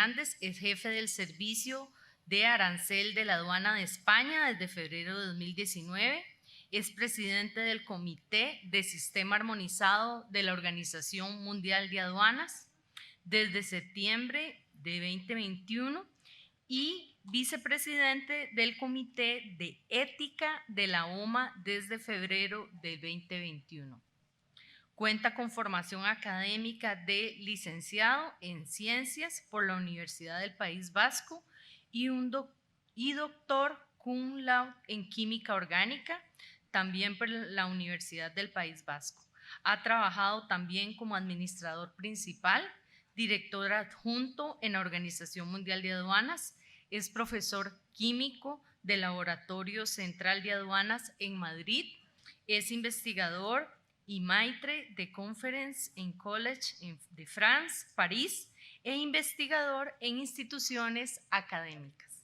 Hernández es jefe del Servicio de Arancel de la Aduana de España desde febrero de 2019. Es presidente del Comité de Sistema Armonizado de la Organización Mundial de Aduanas desde septiembre de 2021 y vicepresidente del Comité de Ética de la OMA desde febrero de 2021. Cuenta con formación académica de licenciado en Ciencias por la Universidad del País Vasco y doctor cum laude en Química Orgánica, también por la Universidad del País Vasco. Ha trabajado también como administrador principal, director adjunto en la Organización Mundial de Aduanas, es profesor químico del Laboratorio Central de Aduanas en Madrid, es investigador y maitre de Conference en College de France, París, e investigador en instituciones académicas.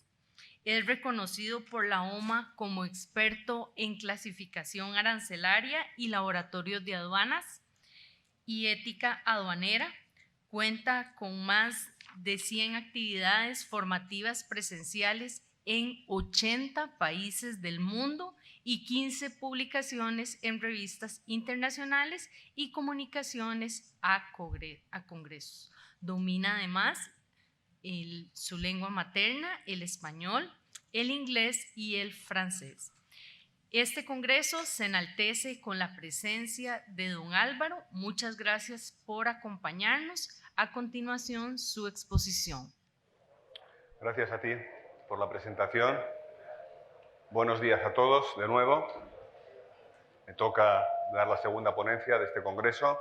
Es reconocido por la OMA como experto en clasificación arancelaria y laboratorios de aduanas y ética aduanera. Cuenta con más de 100 actividades formativas presenciales en 80 países del mundo y 15 publicaciones en revistas internacionales y comunicaciones a congresos. Domina además su lengua materna, el español, el inglés y el francés. Este congreso se enaltece con la presencia de don Álvaro. Muchas gracias por acompañarnos. A continuación, su exposición. Gracias a ti por la presentación. Buenos días a todos de nuevo. Me toca dar la segunda ponencia de este congreso.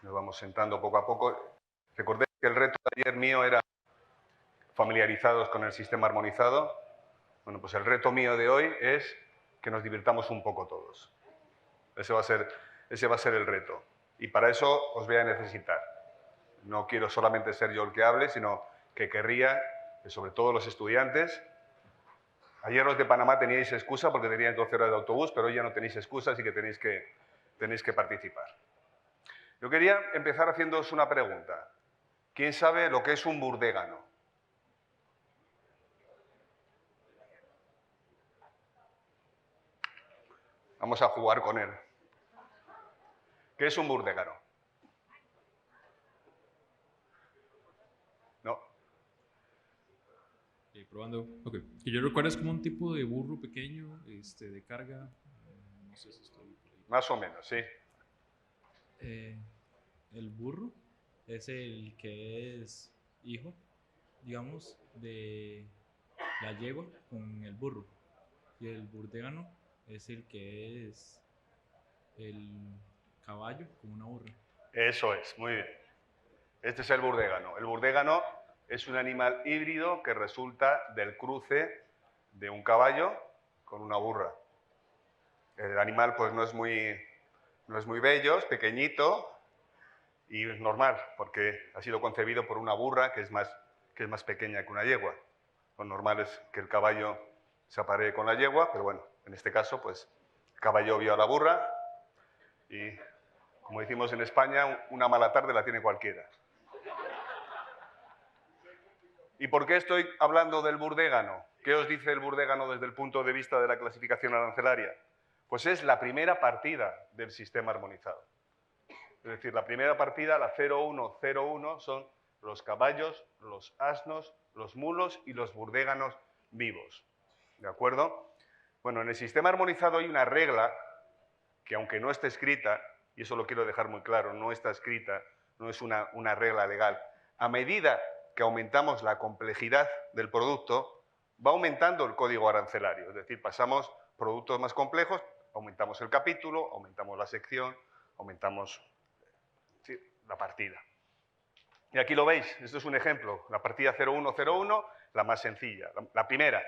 Nos vamos sentando poco a poco. Recordé que el reto de ayer mío era familiarizados con el sistema armonizado. Bueno, pues el reto mío de hoy es que nos divirtamos un poco todos. Ese va a ser el reto. Y para eso os voy a necesitar. No quiero solamente ser yo el que hable, sino que querría que sobre todo los estudiantes. Ayer los de Panamá teníais excusa porque teníais 12 horas de autobús, pero hoy ya no tenéis excusa, así que tenéis que participar. Yo quería empezar haciéndoos una pregunta. ¿Quién sabe lo que es un burdégano? Vamos a jugar con él. ¿Qué es un burdégano? No. Probando. Ok. Que yo recuerdo es como un tipo de burro pequeño, de carga. No sé si estoy por ahí. Más o menos, sí. El burro es el que es hijo, digamos, de la yegua con el burro. Y el burdégano es el que es el caballo con una burra. Eso es, muy bien. Este es el burdégano. El burdégano es un animal híbrido que resulta del cruce de un caballo con una burra. El animal pues no es muy bello, es pequeñito y es normal porque ha sido concebido por una burra que es más pequeña que una yegua. Lo normal es que el caballo se aparee con la yegua, pero bueno, en este caso pues el caballo vio a la burra y, como decimos en España, una mala tarde la tiene cualquiera. ¿Y por qué estoy hablando del burdégano? ¿Qué os dice el burdégano desde el punto de vista de la clasificación arancelaria? Pues es la primera partida del sistema armonizado. Es decir, la primera partida, la 0101, son los caballos, los asnos, los mulos y los burdéganos vivos. ¿De acuerdo? Bueno, en el sistema armonizado hay una regla que, aunque no esté escrita, y eso lo quiero dejar muy claro, no está escrita, no es una regla legal. A medida que aumentamos la complejidad del producto, va aumentando el código arancelario. Es decir, pasamos productos más complejos, aumentamos el capítulo, aumentamos la sección, aumentamos la partida. Y aquí lo veis, esto es un ejemplo. La partida 0101, la más sencilla. La primera,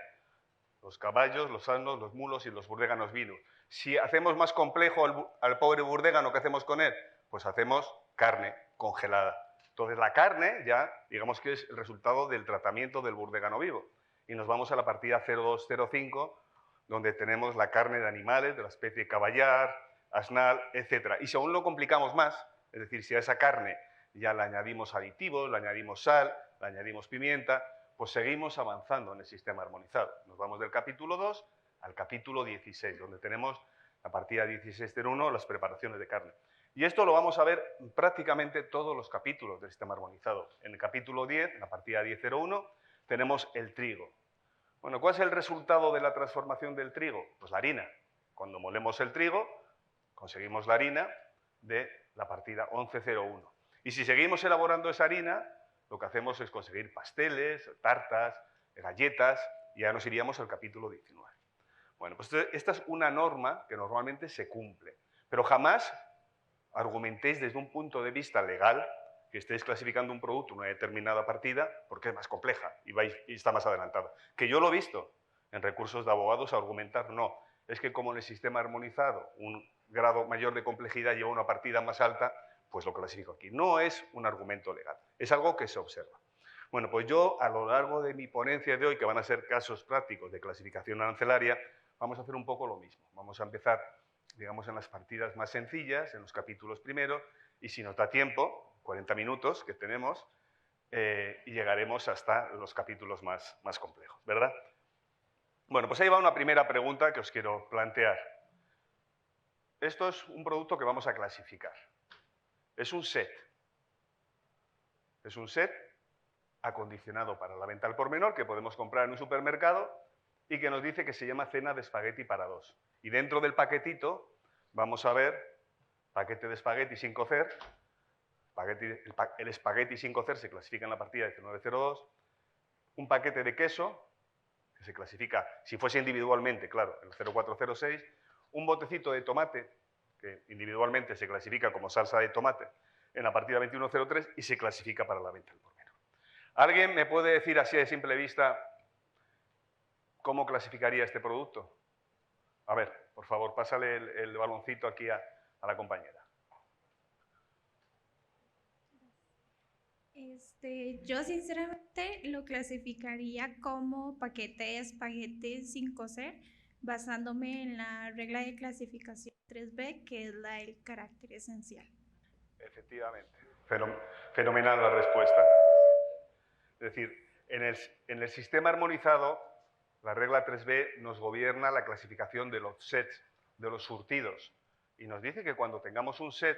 los caballos, los asnos, los mulos y los burdéganos vivos. Si hacemos más complejo al pobre burdégano, ¿qué hacemos con él? Pues hacemos carne congelada. Entonces la carne ya, digamos que es el resultado del tratamiento del burdégano vivo. Y nos vamos a la partida 0205, donde tenemos la carne de animales de la especie caballar, asnal, etc. Y si aún lo complicamos más, es decir, si a esa carne ya le añadimos aditivos, le añadimos sal, le añadimos pimienta, pues seguimos avanzando en el sistema armonizado. Nos vamos del capítulo 2 al capítulo 16, donde tenemos la partida 16.01, las preparaciones de carne. Y esto lo vamos a ver prácticamente todos los capítulos del sistema armonizado. En el capítulo 10, en la partida 10.01, tenemos el trigo. Bueno, ¿cuál es el resultado de la transformación del trigo? Pues la harina. Cuando molemos el trigo, conseguimos la harina de la partida 11.01. Y si seguimos elaborando esa harina, lo que hacemos es conseguir pasteles, tartas, galletas, y ya nos iríamos al capítulo 19. Bueno, pues esta es una norma que normalmente se cumple, pero jamás argumentéis desde un punto de vista legal que estéis clasificando un producto en una determinada partida porque es más compleja y está más adelantada. Que yo lo he visto en recursos de abogados argumentar, no, es que como en el sistema armonizado un grado mayor de complejidad lleva una partida más alta, pues lo clasifico aquí. No es un argumento legal, es algo que se observa. Bueno, pues yo a lo largo de mi ponencia de hoy, que van a ser casos prácticos de clasificación arancelaria, vamos a hacer un poco lo mismo. Vamos a empezar, digamos, en las partidas más sencillas, en los capítulos primeros, y si nos da tiempo, 40 minutos que tenemos, y llegaremos hasta los capítulos más complejos, ¿verdad? Bueno, pues ahí va una primera pregunta que os quiero plantear. Esto es un producto que vamos a clasificar. Es un set. Es un set acondicionado para la venta al por menor que podemos comprar en un supermercado y que nos dice que se llama cena de espagueti para dos. Y dentro del paquetito vamos a ver paquete de espagueti sin cocer. El espagueti sin cocer se clasifica en la partida 1902. Un paquete de queso, que se clasifica, si fuese individualmente, claro, en el 0406. Un botecito de tomate, que individualmente se clasifica como salsa de tomate en la partida 2103 y se clasifica para la venta al por menor. ¿Alguien me puede decir así de simple vista cómo clasificaría este producto? A ver, por favor, pásale el baloncito aquí a la compañera. Yo sinceramente lo clasificaría como paquete de espagueti sin cocer, basándome en la regla de clasificación 3B, que es la del carácter esencial. Efectivamente. Fenomenal la respuesta. Es decir, en el sistema armonizado, la regla 3B nos gobierna la clasificación de los sets, de los surtidos. Y nos dice que cuando tengamos un set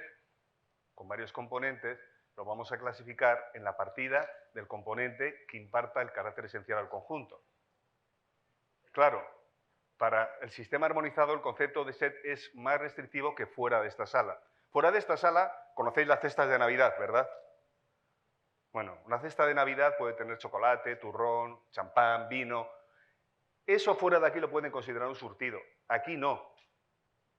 con varios componentes, lo vamos a clasificar en la partida del componente que imparta el carácter esencial al conjunto. Claro, para el sistema armonizado el concepto de set es más restrictivo que fuera de esta sala. Fuera de esta sala conocéis las cestas de Navidad, ¿verdad? Bueno, una cesta de Navidad puede tener chocolate, turrón, champán, vino. Eso fuera de aquí lo pueden considerar un surtido. Aquí no.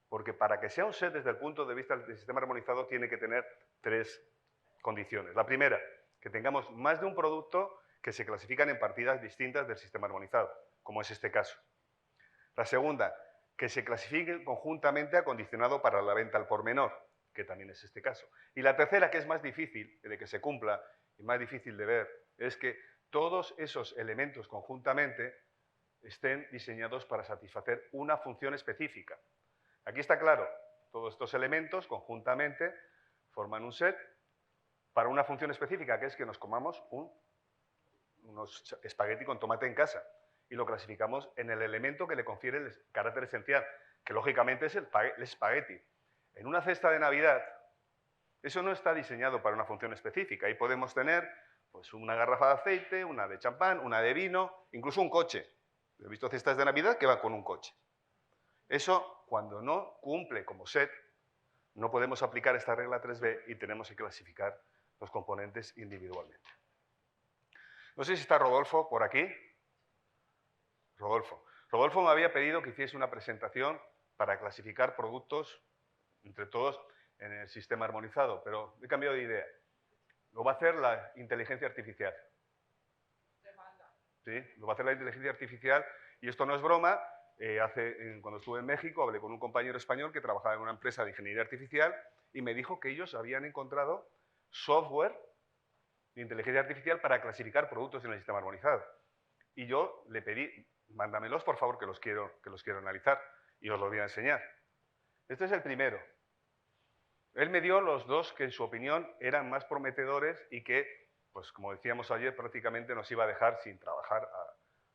Porque para que sea un set desde el punto de vista del sistema armonizado tiene que tener tres condiciones. La primera, que tengamos más de un producto que se clasifican en partidas distintas del sistema armonizado, como es este caso. La segunda, que se clasifiquen conjuntamente acondicionado para la venta al por menor, que también es este caso. Y la tercera, que es más difícil de que se cumpla y más difícil de ver, es que todos esos elementos conjuntamente estén diseñados para satisfacer una función específica. Aquí está claro, todos estos elementos conjuntamente forman un set para una función específica, que es que nos comamos unos espagueti con tomate en casa y lo clasificamos en el elemento que le confiere el carácter esencial, que lógicamente es el espagueti. En una cesta de Navidad, eso no está diseñado para una función específica. Ahí podemos tener pues, una garrafa de aceite, una de champán, una de vino, incluso un coche. He visto cestas de Navidad que van con un coche. Eso, cuando no cumple como set, no podemos aplicar esta regla 3B y tenemos que clasificar los componentes individualmente. No sé si está Rodolfo por aquí. Rodolfo. Rodolfo me había pedido que hiciese una presentación para clasificar productos entre todos en el sistema armonizado, pero he cambiado de idea. Lo va a hacer la inteligencia artificial. Sí, lo va a hacer la inteligencia artificial y esto no es broma. Cuando estuve en México hablé con un compañero español que trabajaba en una empresa de ingeniería artificial y me dijo que ellos habían encontrado software de inteligencia artificial para clasificar productos en el sistema armonizado. Y yo le pedí, mándamelos por favor que los quiero analizar y os los voy a enseñar. Este es el primero. Él me dio los dos que en su opinión eran más prometedores y que, pues como decíamos ayer, prácticamente nos iba a dejar sin trabajar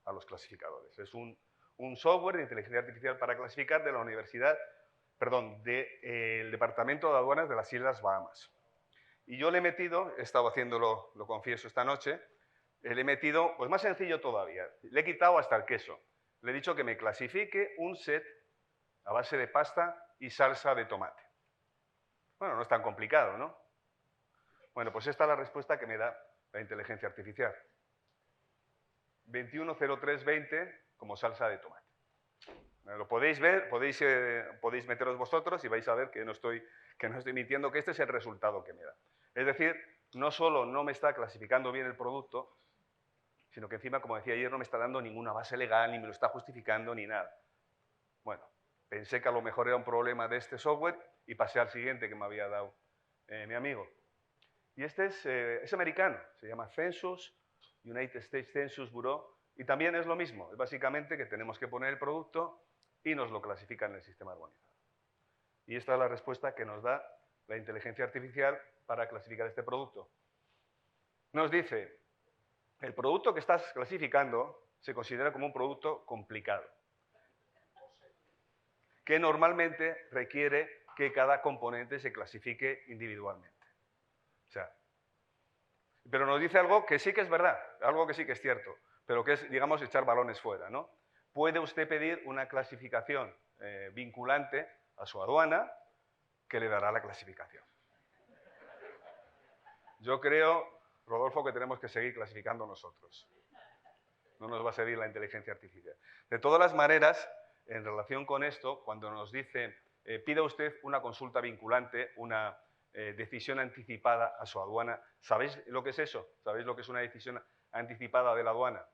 a los clasificadores. Es un software de inteligencia artificial para clasificar de la universidad, perdón, del Departamento de Aduanas de las Islas Bahamas. Y yo le he metido, he estado haciéndolo, lo confieso, esta noche, le he metido, pues más sencillo todavía, le he quitado hasta el queso. Le he dicho que me clasifique un set a base de pasta y salsa de tomate. Bueno, no es tan complicado, ¿no? Bueno, pues esta es la respuesta que me da la inteligencia artificial. 210320 como salsa de tomate. Lo podéis ver, podéis meteros vosotros y vais a ver que no estoy mintiendo, que este es el resultado que me da. Es decir, no solo no me está clasificando bien el producto, sino que encima, como decía ayer, no me está dando ninguna base legal, ni me lo está justificando, ni nada. Bueno, pensé que a lo mejor era un problema de este software y pasé al siguiente que me había dado mi amigo. Y este es americano, se llama Census, United States Census Bureau, y también es lo mismo, es básicamente que tenemos que poner el producto y nos lo clasifica en el sistema armonizado. Y esta es la respuesta que nos da la inteligencia artificial para clasificar este producto. Nos dice, el producto que estás clasificando se considera como un producto complicado, que normalmente requiere que cada componente se clasifique individualmente. O sea, pero nos dice algo que sí que es verdad, algo que sí que es cierto, pero que es, digamos, echar balones fuera, ¿no? Puede usted pedir una clasificación vinculante a su aduana que le dará la clasificación. Yo creo, Rodolfo, que tenemos que seguir clasificando nosotros. No nos va a servir la inteligencia artificial. De todas las maneras, en relación con esto, cuando nos dice, pida usted una consulta vinculante, una decisión anticipada a su aduana, ¿sabéis lo que es eso? ¿Sabéis lo que es una decisión anticipada de la aduana?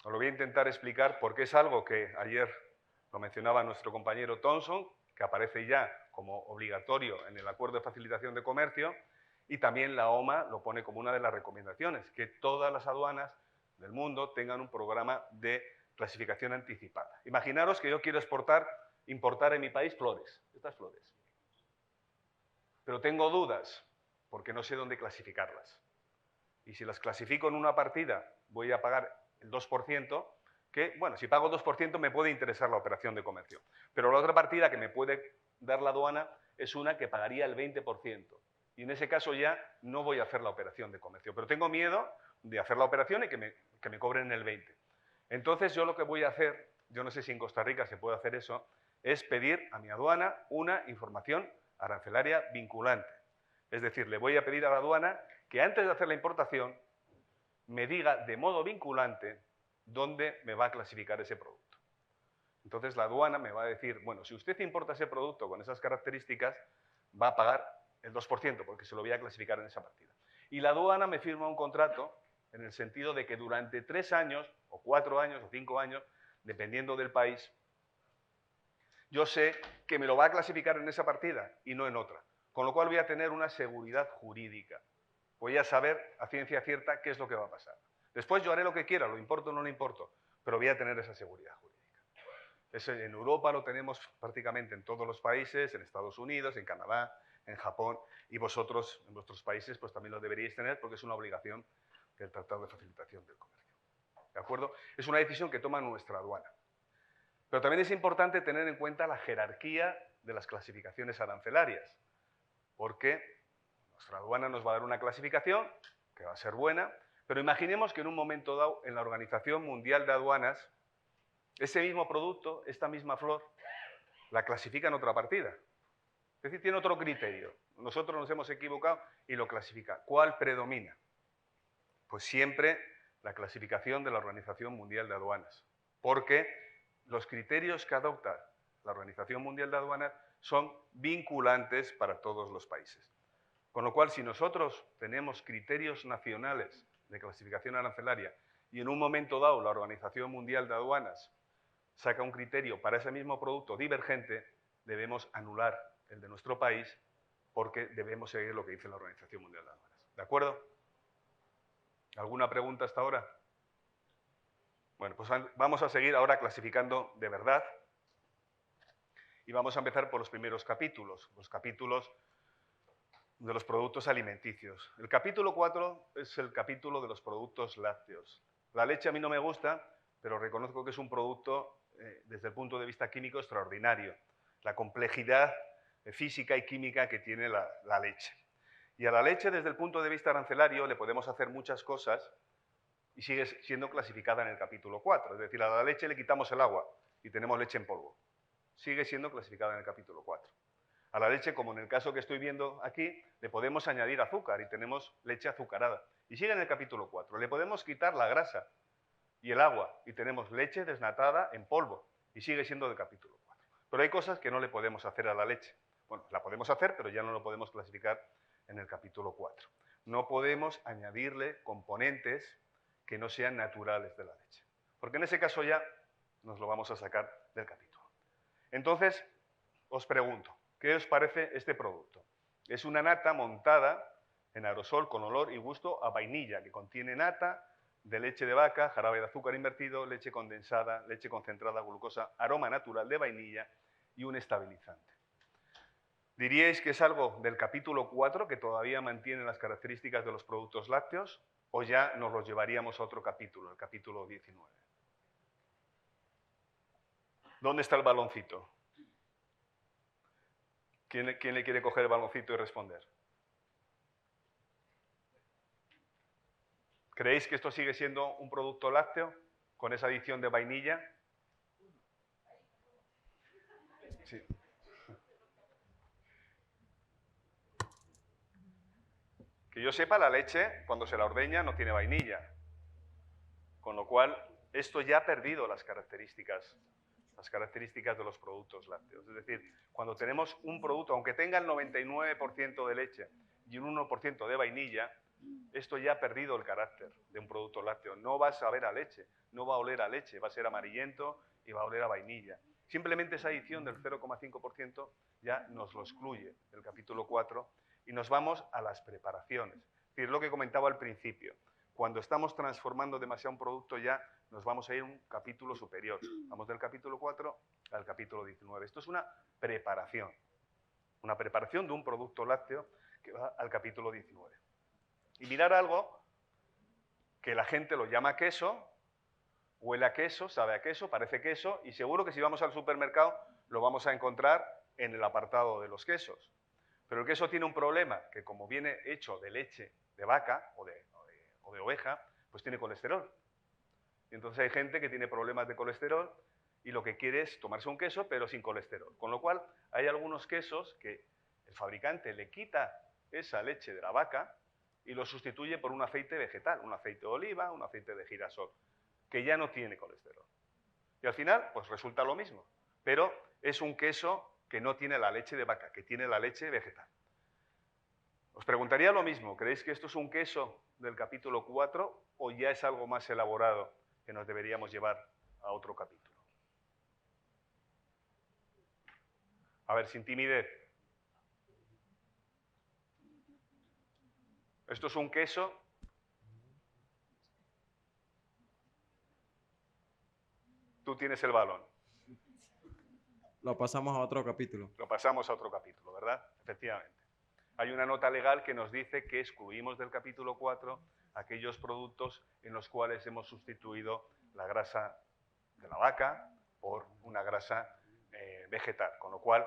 Os lo voy a intentar explicar porque es algo que ayer lo mencionaba nuestro compañero Thompson, que aparece ya como obligatorio en el Acuerdo de Facilitación de Comercio, y también la OMA lo pone como una de las recomendaciones, que todas las aduanas del mundo tengan un programa de clasificación anticipada. Imaginaros que yo quiero importar en mi país flores, estas flores. Pero tengo dudas, porque no sé dónde clasificarlas. Y si las clasifico en una partida, voy a pagar el 2%, que, bueno, si pago el 2% me puede interesar la operación de comercio. Pero la otra partida que me puede dar la aduana es una que pagaría el 20%. Y en ese caso ya no voy a hacer la operación de comercio. Pero tengo miedo de hacer la operación y que me cobren el 20%. Entonces yo lo que voy a hacer, yo no sé si en Costa Rica se puede hacer eso, es pedir a mi aduana una información arancelaria vinculante. Es decir, le voy a pedir a la aduana que antes de hacer la importación me diga de modo vinculante dónde me va a clasificar ese producto. Entonces la aduana me va a decir, bueno, si usted importa ese producto con esas características, va a pagar el 2% porque se lo voy a clasificar en esa partida. Y la aduana me firma un contrato en el sentido de que durante 3 años, o 4 años, o 5 años, dependiendo del país, yo sé que me lo va a clasificar en esa partida y no en otra. Con lo cual voy a tener una seguridad jurídica. Voy a saber a ciencia cierta qué es lo que va a pasar. Después yo haré lo que quiera, lo importo o no lo importo, pero voy a tener esa seguridad jurídica. En Europa lo tenemos prácticamente en todos los países, en Estados Unidos, en Canadá, en Japón, y vosotros en vuestros países pues también lo deberíais tener porque es una obligación del Tratado de Facilitación del Comercio. ¿De acuerdo? Es una decisión que toma nuestra aduana. Pero también es importante tener en cuenta la jerarquía de las clasificaciones arancelarias, porque nuestra aduana nos va a dar una clasificación que va a ser buena, pero imaginemos que en un momento dado en la Organización Mundial de Aduanas ese mismo producto, esta misma flor, la clasifica en otra partida. Es decir, tiene otro criterio. Nosotros nos hemos equivocado y lo clasifica. ¿Cuál predomina? Pues siempre la clasificación de la Organización Mundial de Aduanas, porque los criterios que adopta la Organización Mundial de Aduanas son vinculantes para todos los países. Con lo cual, si nosotros tenemos criterios nacionales de clasificación arancelaria y en un momento dado la Organización Mundial de Aduanas saca un criterio para ese mismo producto divergente, debemos anular el de nuestro país porque debemos seguir lo que dice la Organización Mundial de Aduanas. ¿De acuerdo? ¿Alguna pregunta hasta ahora? Bueno, pues vamos a seguir ahora clasificando de verdad. Y vamos a empezar por los primeros capítulos, los capítulos de los productos alimenticios. El capítulo 4 es el capítulo de los productos lácteos. La leche a mí no me gusta, pero reconozco que es un producto, desde el punto de vista químico, extraordinario. La complejidad física y química que tiene la leche. Y a la leche, desde el punto de vista arancelario, le podemos hacer muchas cosas y sigue siendo clasificada en el capítulo 4. Es decir, a la leche le quitamos el agua y tenemos leche en polvo. Sigue siendo clasificada en el capítulo 4. A la leche, como en el caso que estoy viendo aquí, le podemos añadir azúcar y tenemos leche azucarada. Y sigue en el capítulo 4. Le podemos quitar la grasa y el agua y tenemos leche desnatada en polvo y sigue siendo del capítulo 4. Pero hay cosas que no le podemos hacer a la leche. Bueno, la podemos hacer, pero ya no lo podemos clasificar en el capítulo 4. No podemos añadirle componentes que no sean naturales de la leche, porque en ese caso ya nos lo vamos a sacar del capítulo. Entonces, os pregunto, ¿qué os parece este producto? Es una nata montada en aerosol con olor y gusto a vainilla, que contiene nata de leche de vaca, jarabe de azúcar invertido, leche condensada, leche concentrada, glucosa, aroma natural de vainilla y un estabilizante. ¿Diríais que es algo del capítulo 4 que todavía mantiene las características de los productos lácteos o ya nos los llevaríamos a otro capítulo, el capítulo 19? ¿Dónde está el baloncito? ¿Quién le quiere coger el baloncito y responder? ¿Creéis que esto sigue siendo un producto lácteo con esa adición de vainilla? Sí. Que yo sepa, la leche, cuando se la ordeña, no tiene vainilla. Con lo cual, esto ya ha perdido las características de los productos lácteos. Es decir, cuando tenemos un producto, aunque tenga el 99% de leche y un 1% de vainilla, esto ya ha perdido el carácter de un producto lácteo. No va a saber a leche, no va a oler a leche, va a ser amarillento y va a oler a vainilla. Simplemente esa adición del 0,5% ya nos lo excluye del capítulo 4 y nos vamos a las preparaciones. Es decir, lo que comentaba al principio. Cuando estamos transformando demasiado un producto ya nos vamos a ir a un capítulo superior. Vamos del capítulo 4 al capítulo 19. Esto es una preparación de un producto lácteo que va al capítulo 19. Y mirar algo que la gente lo llama queso, huele a queso, sabe a queso, parece queso, y seguro que si vamos al supermercado lo vamos a encontrar en el apartado de los quesos. Pero el queso tiene un problema, que como viene hecho de leche de vaca o de oveja, pues tiene colesterol. Y entonces hay gente que tiene problemas de colesterol y lo que quiere es tomarse un queso, pero sin colesterol. Con lo cual, hay algunos quesos que el fabricante le quita esa leche de la vaca y lo sustituye por un aceite vegetal, un aceite de oliva, un aceite de girasol, que ya no tiene colesterol. Y al final, pues resulta lo mismo, pero es un queso que no tiene la leche de vaca, que tiene la leche vegetal. Os preguntaría lo mismo, ¿creéis que esto es un queso del capítulo 4 o ya es algo más elaborado que nos deberíamos llevar a otro capítulo? A ver, sin timidez. ¿Esto es un queso? Tú tienes el balón. Lo pasamos a otro capítulo. Lo pasamos a otro capítulo, ¿verdad? Efectivamente. Hay una nota legal que nos dice que excluimos del capítulo 4 aquellos productos en los cuales hemos sustituido la grasa de la vaca por una grasa vegetal. Con lo cual,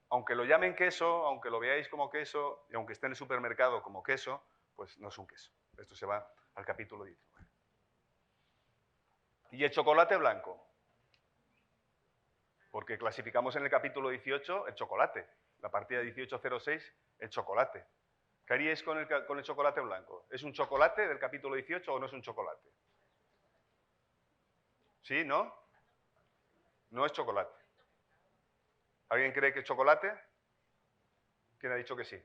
aunque lo llamen queso, aunque lo veáis como queso, y aunque esté en el supermercado como queso, pues no es un queso. Esto se va al capítulo 19. ¿Y el chocolate blanco? Porque clasificamos en el capítulo 18 el chocolate. La partida 1806, el chocolate. ¿Qué haríais con el chocolate blanco? ¿Es un chocolate del capítulo 18 o no es un chocolate? ¿Sí? ¿No? No es chocolate. ¿Alguien cree que es chocolate? ¿Quién ha dicho que sí?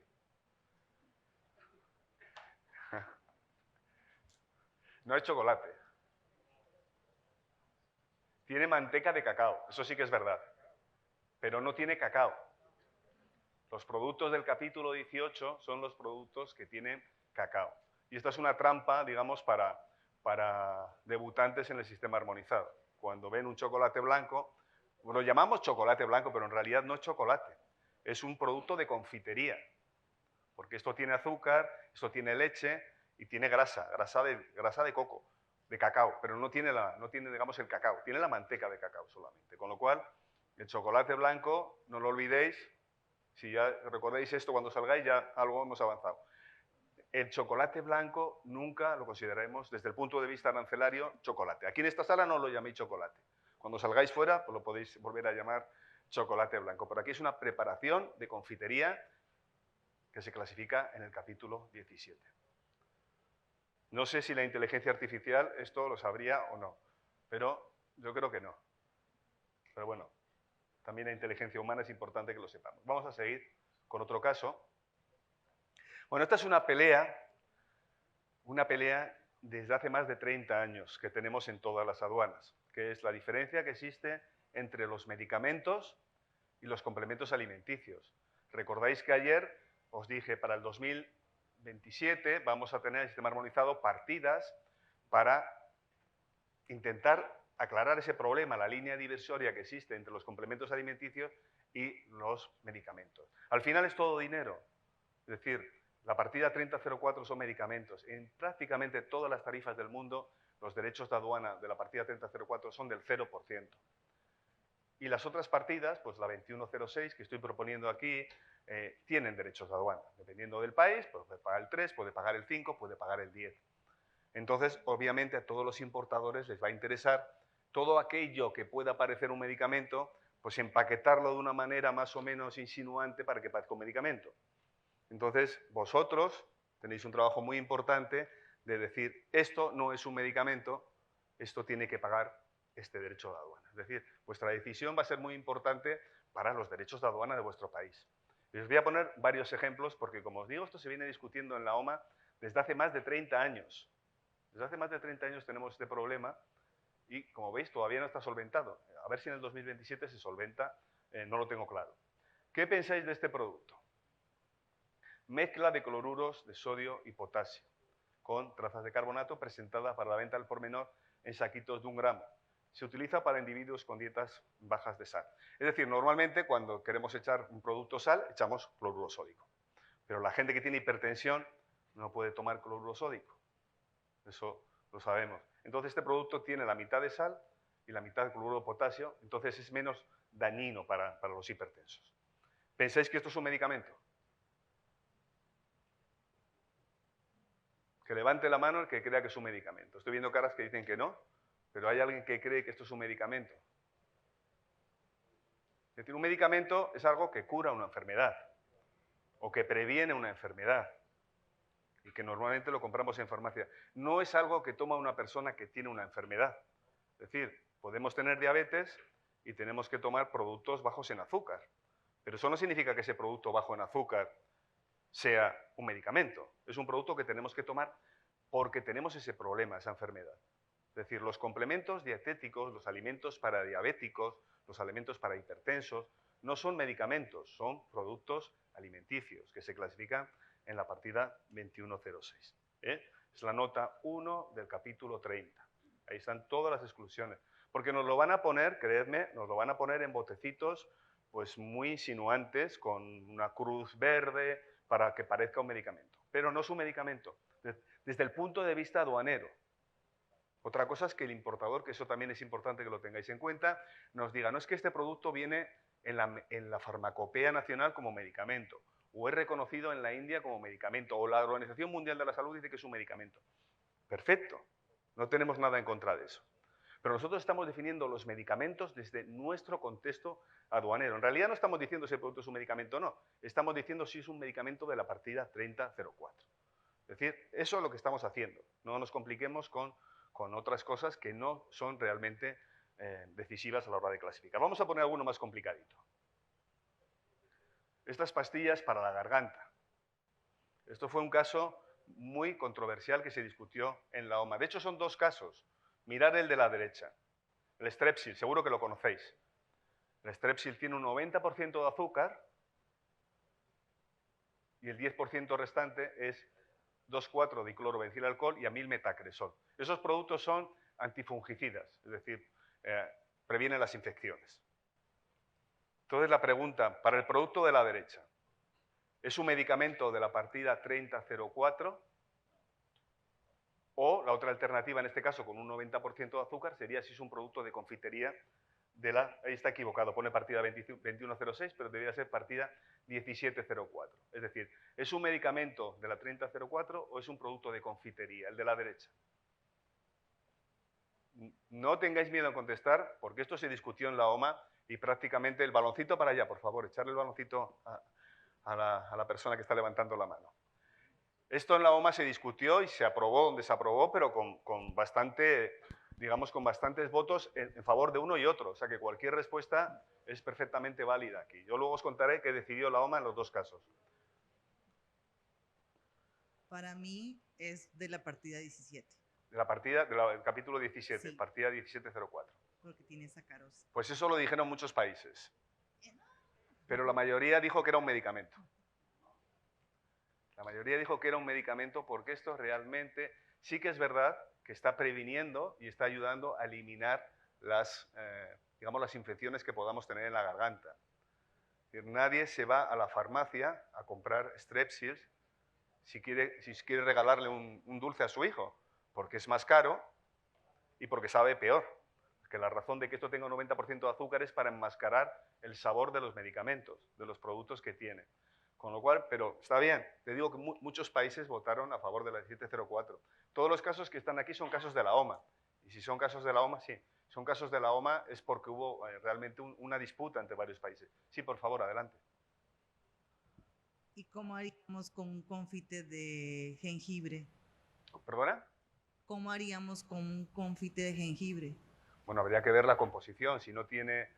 No es chocolate. Tiene manteca de cacao, eso sí que es verdad. Pero no tiene cacao. Los productos del capítulo 18 son los productos que tienen cacao. Y esta es una trampa, digamos, para debutantes en el sistema armonizado. Cuando ven un chocolate blanco, Lo llamamos chocolate blanco, pero en realidad no es chocolate. Es un producto de confitería, porque esto tiene azúcar, esto tiene leche y tiene grasa de coco, de cacao, pero no tiene, digamos, el cacao, tiene la manteca de cacao solamente. Con lo cual, el chocolate blanco, no lo olvidéis, si ya recordáis esto cuando salgáis, ya algo hemos avanzado. El chocolate blanco nunca lo consideraremos, desde el punto de vista arancelario, chocolate. Aquí en esta sala no lo llaméis chocolate. Cuando salgáis fuera, pues lo podéis volver a llamar chocolate blanco. Pero aquí es una preparación de confitería que se clasifica en el capítulo 17. No sé si la inteligencia artificial esto lo sabría o no, pero yo creo que no. Pero bueno, también la inteligencia humana es importante que lo sepamos. Vamos a seguir con otro caso. Bueno, esta es una pelea desde hace más de 30 años que tenemos en todas las aduanas, que es la diferencia que existe entre los medicamentos y los complementos alimenticios. Recordáis que ayer os dije, para el 2027 vamos a tener el sistema armonizado partidas para intentar aclarar ese problema, la línea divisoria que existe entre los complementos alimenticios y los medicamentos. Al final es todo dinero, es decir, la partida 3004 son medicamentos. En prácticamente todas las tarifas del mundo, los derechos de aduana de la partida 3004 son del 0%. Y las otras partidas, pues la 2106 que estoy proponiendo aquí, tienen derechos de aduana. Dependiendo del país, pues puede pagar el 3, puede pagar el 5, puede pagar el 10. Entonces, obviamente, a todos los importadores les va a interesar todo aquello que pueda parecer un medicamento, pues empaquetarlo de una manera más o menos insinuante para que parezca un medicamento. Entonces, vosotros tenéis un trabajo muy importante de decir, esto no es un medicamento, esto tiene que pagar este derecho de aduana. Es decir, vuestra decisión va a ser muy importante para los derechos de aduana de vuestro país. Y os voy a poner varios ejemplos porque, como os digo, esto se viene discutiendo en la OMA desde hace más de 30 años. Desde hace más de 30 años tenemos este problema y, como veis, todavía no está solventado. A ver si en el 2027 se solventa, no lo tengo claro. ¿Qué pensáis de este producto? Mezcla de cloruros de sodio y potasio con trazas de carbonato presentada para la venta al por menor en saquitos de 1 gramo. Se utiliza para individuos con dietas bajas de sal. Es decir, normalmente cuando queremos echar un producto sal, echamos cloruro sódico. Pero la gente que tiene hipertensión no puede tomar cloruro sódico. Eso lo sabemos. Entonces este producto tiene la mitad de sal y la mitad de cloruro de potasio, entonces es menos dañino para los hipertensos. ¿Pensáis que esto es un medicamento? Que levante la mano el que crea que es un medicamento. Estoy viendo caras que dicen que no, pero hay alguien que cree que esto es un medicamento. Es decir, un medicamento es algo que cura una enfermedad o que previene una enfermedad y que normalmente lo compramos en farmacia. No es algo que toma una persona que tiene una enfermedad. Es decir, podemos tener diabetes y tenemos que tomar productos bajos en azúcar, pero eso no significa que ese producto bajo en azúcar sea un medicamento. Es un producto que tenemos que tomar porque tenemos ese problema, esa enfermedad. Es decir, los complementos dietéticos, los alimentos para diabéticos, los alimentos para hipertensos, no son medicamentos, son productos alimenticios que se clasifican en la partida 2106. Es la nota 1 del capítulo 30. Ahí están todas las exclusiones. Porque nos lo van a poner, creedme, nos lo van a poner en botecitos pues muy insinuantes, con una cruz verde, para que parezca un medicamento. Pero no es un medicamento, desde el punto de vista aduanero. Otra cosa es que el importador, que eso también es importante que lo tengáis en cuenta, nos diga, no es que este producto viene en la farmacopea nacional como medicamento, o es reconocido en la India como medicamento, o la Organización Mundial de la Salud dice que es un medicamento. Perfecto, no tenemos nada en contra de eso. Pero nosotros estamos definiendo los medicamentos desde nuestro contexto aduanero. En realidad no estamos diciendo si el producto es un medicamento o no, estamos diciendo si es un medicamento de la partida 3004. Es decir, eso es lo que estamos haciendo. No nos compliquemos con otras cosas que no son realmente decisivas a la hora de clasificar. Vamos a poner alguno más complicadito. Estas pastillas para la garganta. Esto fue un caso muy controversial que se discutió en la OMA. De hecho, son 2 casos. Mirad el de la derecha. El Strepsil, seguro que lo conocéis. El Strepsil tiene un 90% de azúcar y el 10% restante es 2,4-diclorobencilalcohol y amilmetacresol. Esos productos son antifungicidas, es decir, previenen las infecciones. Entonces la pregunta, para el producto de la derecha, ¿es un medicamento de la partida 3004? O la otra alternativa, en este caso, con un 90% de azúcar, sería si es un producto de confitería de la... Ahí está equivocado, pone partida 2106, pero debería ser partida 1704. Es decir, ¿es un medicamento de la 3004 o es un producto de confitería, el de la derecha? No tengáis miedo en contestar, porque esto se discutió en la OMA y prácticamente el baloncito para allá, por favor, echarle el baloncito a la persona que está levantando la mano. Esto en la OMA se discutió y se aprobó donde se aprobó, pero con bastante, digamos, con bastantes votos en favor de uno y otro. O sea que cualquier respuesta es perfectamente válida aquí. Yo luego os contaré qué decidió la OMA en los dos casos. Para mí es de la partida 17. De la partida, del capítulo 17, Sí. partida 1704. Porque tiene sacarosa. Pues eso lo dijeron muchos países. Pero la mayoría dijo que era un medicamento. La mayoría dijo que era un medicamento porque esto realmente sí que es verdad que está previniendo y está ayudando a eliminar digamos, las infecciones que podamos tener en la garganta. Es decir, nadie se va a la farmacia a comprar Strepsils si quiere regalarle un dulce a su hijo, porque es más caro y porque sabe peor. Que la razón de que esto tenga un 90% de azúcar es para enmascarar el sabor de los medicamentos, de los productos que tiene. Con lo cual, pero está bien, te digo que muchos países votaron a favor de la 1704. Todos los casos que están aquí son casos de la OMA. Y si son casos de la OMA, sí. Son casos de la OMA es porque hubo realmente una disputa entre varios países. Sí, por favor, adelante. ¿Y cómo haríamos con un confite de jengibre? ¿Perdona? ¿Cómo haríamos con un confite de jengibre? Bueno, habría que ver la composición. Si no tiene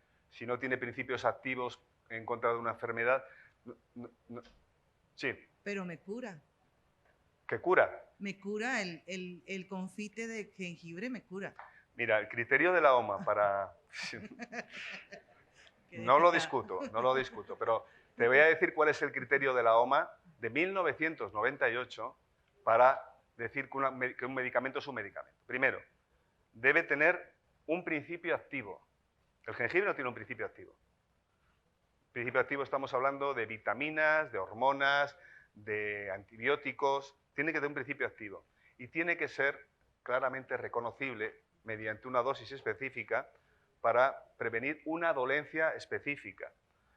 principios activos en contra de una enfermedad... Sí. Pero me cura. ¿Qué cura? Me cura, el confite de jengibre me cura. Mira, el criterio de la OMA para... No lo discuto, pero te voy a decir cuál es el criterio de la OMA de 1998 para decir que un medicamento es un medicamento. Primero, debe tener un principio activo. El jengibre no tiene un principio activo. Principio activo estamos hablando de vitaminas, de hormonas, de antibióticos. Tiene que tener un principio activo. Y tiene que ser claramente reconocible mediante una dosis específica para prevenir una dolencia específica.